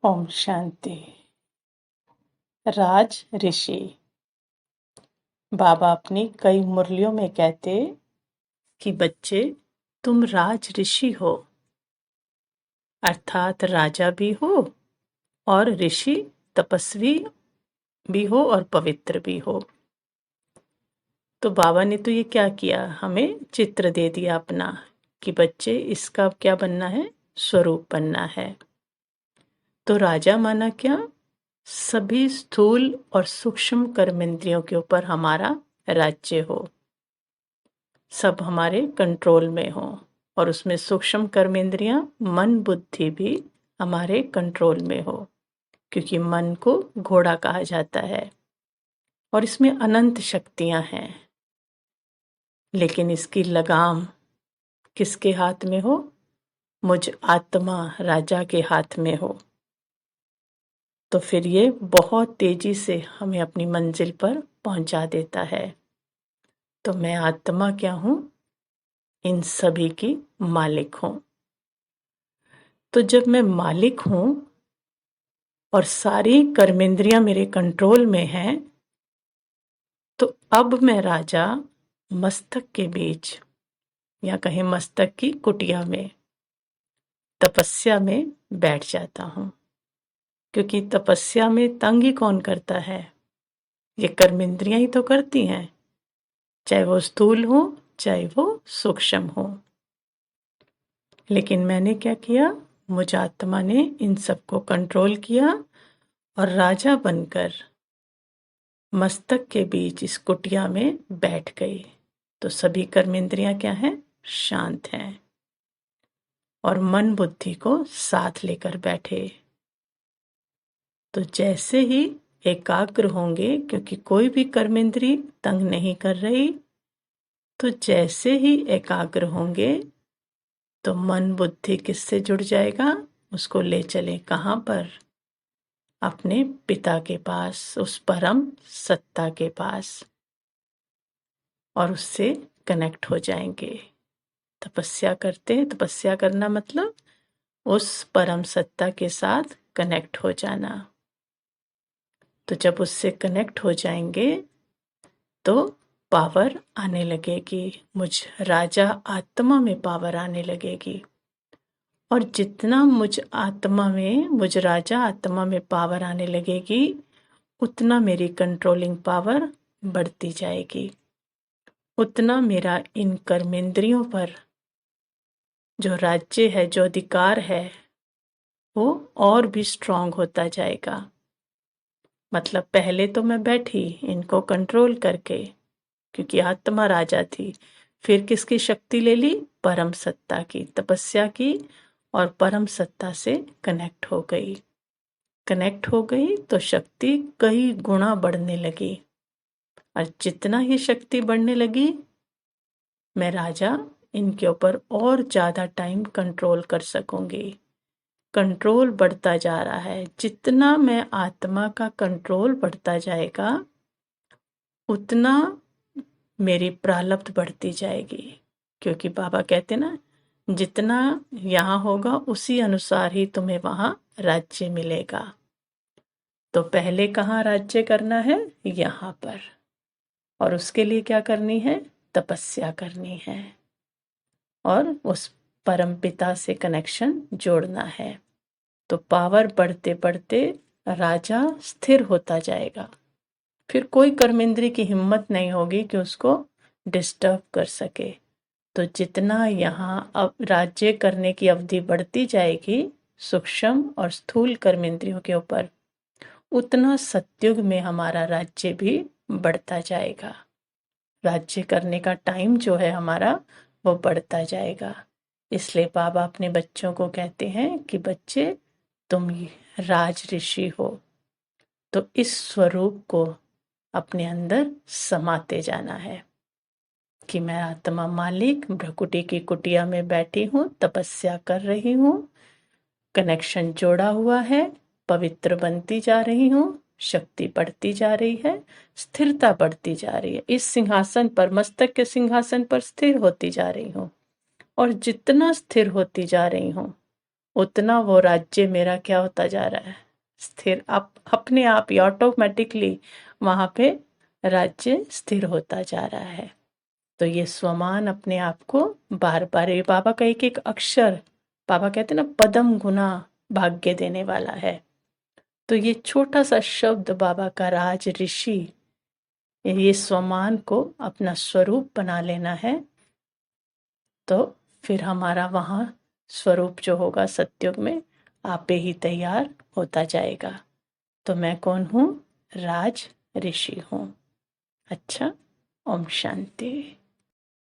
ओम शांति। राज ऋषि। बाबा अपनी कई मुरलियों में कहते कि बच्चे, तुम राज ऋषि हो, अर्थात राजा भी हो और ऋषि तपस्वी भी हो और पवित्र भी हो। तो बाबा ने तो ये क्या किया, हमें चित्र दे दिया अपना कि बच्चे इसका क्या बनना है, स्वरूप बनना है। तो राजा माना क्या, सभी स्थूल और सूक्ष्म कर्मेंद्रियों के ऊपर हमारा राज्य हो, सब हमारे कंट्रोल में हो, और उसमें सूक्ष्म कर्मेंद्रियां मन बुद्धि भी हमारे कंट्रोल में हो, क्योंकि मन को घोड़ा कहा जाता है और इसमें अनंत शक्तियां हैं। लेकिन इसकी लगाम किसके हाथ में हो, मुझ आत्मा राजा के हाथ में हो, तो फिर ये बहुत तेजी से हमें अपनी मंजिल पर पहुंचा देता है। तो मैं आत्मा क्या हूं, इन सभी की मालिक हूं। तो जब मैं मालिक हूं और सारी कर्मेंद्रियां मेरे कंट्रोल में हैं, तो अब मैं राजा मस्तक के बीच, या कहें मस्तक की कुटिया में, तपस्या में बैठ जाता हूं। क्योंकि तपस्या में तंग ही कौन करता है, ये कर्मेंद्रियां ही तो करती हैं, चाहे वो स्थूल हो चाहे वो सूक्ष्म हो। लेकिन मैंने क्या किया, मुझ आत्मा ने इन सबको कंट्रोल किया और राजा बनकर मस्तक के बीच इस कुटिया में बैठ गई। तो सभी कर्मेंद्रियां क्या हैं, शांत हैं, और मन बुद्धि को साथ लेकर बैठे। तो जैसे ही एकाग्र होंगे, क्योंकि कोई भी कर्मेंद्री तंग नहीं कर रही, तो जैसे ही एकाग्र होंगे तो मन बुद्धि किससे जुड़ जाएगा, उसको ले चले कहाँ पर, अपने पिता के पास, उस परम सत्ता के पास, और उससे कनेक्ट हो जाएंगे। तपस्या करते, तपस्या करना मतलब उस परम सत्ता के साथ कनेक्ट हो जाना। तो जब उससे कनेक्ट हो जाएंगे तो पावर आने लगेगी, मुझ राजा आत्मा में पावर आने लगेगी। और जितना मुझ आत्मा में, मुझ राजा आत्मा में पावर आने लगेगी, उतना मेरी कंट्रोलिंग पावर बढ़ती जाएगी, उतना मेरा इन कर्मेंद्रियों पर जो राज्य है, जो अधिकार है, वो और भी स्ट्रांग होता जाएगा। मतलब पहले तो मैं बैठी इनको कंट्रोल करके, क्योंकि आत्मा राजा थी। फिर किसकी शक्ति ले ली, परम सत्ता की, तपस्या की, और परम सत्ता से कनेक्ट हो गई। कनेक्ट हो गई तो शक्ति कई गुना बढ़ने लगी, और जितना ही शक्ति बढ़ने लगी, मैं राजा इनके ऊपर और ज्यादा टाइम कंट्रोल कर सकूंगी। कंट्रोल बढ़ता जा रहा है। जितना मैं आत्मा का कंट्रोल बढ़ता जाएगा, उतना मेरी प्रारब्ध बढ़ती जाएगी। क्योंकि बाबा कहते ना, जितना यहाँ होगा उसी अनुसार ही तुम्हें वहां राज्य मिलेगा। तो पहले कहाँ राज्य करना है, यहाँ पर, और उसके लिए क्या करनी है, तपस्या करनी है, और उस परम पिता से कनेक्शन जोड़ना है। तो पावर बढ़ते बढ़ते राजा स्थिर होता जाएगा। फिर कोई कर्मेंद्री की हिम्मत नहीं होगी कि उसको डिस्टर्ब कर सके। तो जितना यहाँ अब राज्य करने की अवधि बढ़ती जाएगी सूक्ष्म और स्थूल कर्मेंद्रियों के ऊपर, उतना सतयुग में हमारा राज्य भी बढ़ता जाएगा। राज्य करने का टाइम जो है हमारा, वो बढ़ता जाएगा। इसलिए बाबा अपने बच्चों को कहते हैं कि बच्चे, तुम राज ऋषि हो, तो इस स्वरूप को अपने अंदर समाते जाना है कि मैं आत्मा मालिक भ्रकुटी की कुटिया में बैठी हूँ, तपस्या कर रही हूँ, कनेक्शन जोड़ा हुआ है, पवित्र बनती जा रही हूँ, शक्ति बढ़ती जा रही है, स्थिरता बढ़ती जा रही है। इस सिंहासन पर, मस्तक के सिंहासन पर स्थिर होती जा रही हूँ, और जितना स्थिर होती जा रही हूँ, उतना वो राज्य मेरा क्या होता जा रहा है, स्थिर। अपने आप ही ऑटोमेटिकली वहां पे राज्य स्थिर होता जा रहा है। तो ये स्वमान अपने आप को बार बार, ये बाबा का एक एक अक्षर, बाबा कहते ना पदम गुना भाग्य देने वाला है। तो ये छोटा सा शब्द बाबा का राज ऋषि, ये स्वमान को अपना स्वरूप बना लेना है, तो फिर हमारा वहां स्वरूप जो होगा सतयुग में आपे ही तैयार होता जाएगा। तो मैं कौन हूँ? राज ऋषि हूँ। अच्छा, ओम शांति।